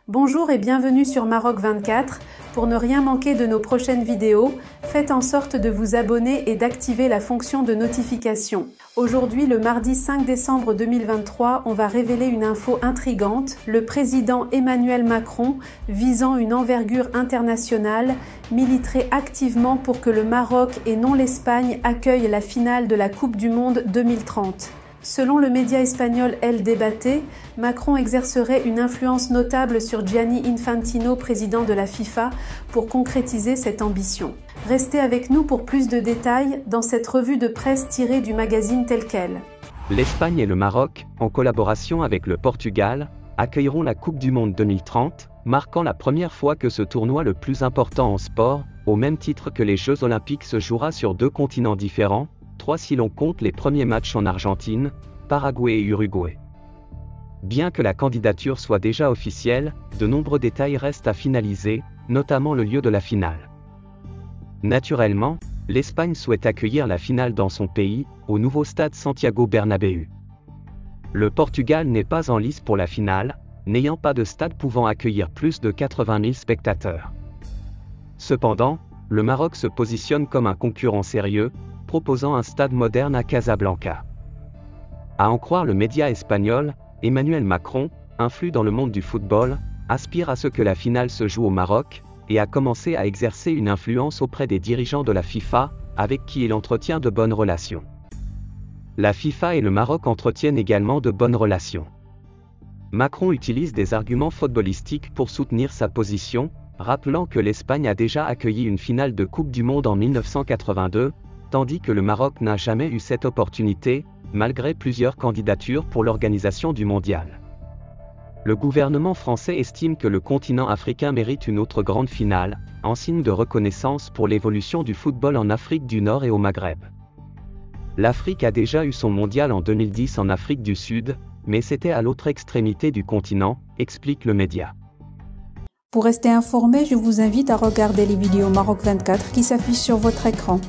Bonjour et bienvenue sur Maroc 24. Pour ne rien manquer de nos prochaines vidéos, faites en sorte de vous abonner et d'activer la fonction de notification. Aujourd'hui, le mardi 5 décembre 2023, on va révéler une info intrigante. Le président Emmanuel Macron, visant une envergure internationale, militerait activement pour que le Maroc et non l'Espagne accueillent la finale de la Coupe du Monde 2030. Selon le média espagnol El Debate, Macron exercerait une influence notable sur Gianni Infantino, président de la FIFA, pour concrétiser cette ambition. Restez avec nous pour plus de détails dans cette revue de presse tirée du magazine Tel Quel. L'Espagne et le Maroc, en collaboration avec le Portugal, accueilleront la Coupe du Monde 2030, marquant la première fois que ce tournoi le plus important en sport, au même titre que les Jeux Olympiques, se jouera sur deux continents différents, 3 si l'on compte les premiers matchs en Argentine, Paraguay et Uruguay. Bien que la candidature soit déjà officielle, de nombreux détails restent à finaliser, notamment le lieu de la finale. Naturellement, l'Espagne souhaite accueillir la finale dans son pays, au nouveau stade Santiago Bernabéu. Le Portugal n'est pas en lice pour la finale, n'ayant pas de stade pouvant accueillir plus de 80 000 spectateurs. Cependant, le Maroc se positionne comme un concurrent sérieux, proposant un stade moderne à Casablanca. À en croire le média espagnol, Emmanuel Macron, influent dans le monde du football, aspire à ce que la finale se joue au Maroc, et a commencé à exercer une influence auprès des dirigeants de la FIFA, avec qui il entretient de bonnes relations. La FIFA et le Maroc entretiennent également de bonnes relations. Macron utilise des arguments footballistiques pour soutenir sa position, rappelant que l'Espagne a déjà accueilli une finale de Coupe du Monde en 1982, tandis que le Maroc n'a jamais eu cette opportunité, malgré plusieurs candidatures pour l'organisation du mondial. Le gouvernement français estime que le continent africain mérite une autre grande finale, en signe de reconnaissance pour l'évolution du football en Afrique du Nord et au Maghreb. L'Afrique a déjà eu son mondial en 2010 en Afrique du Sud, mais c'était à l'autre extrémité du continent, explique le média. Pour rester informé, je vous invite à regarder les vidéos Maroc 24 qui s'affichent sur votre écran.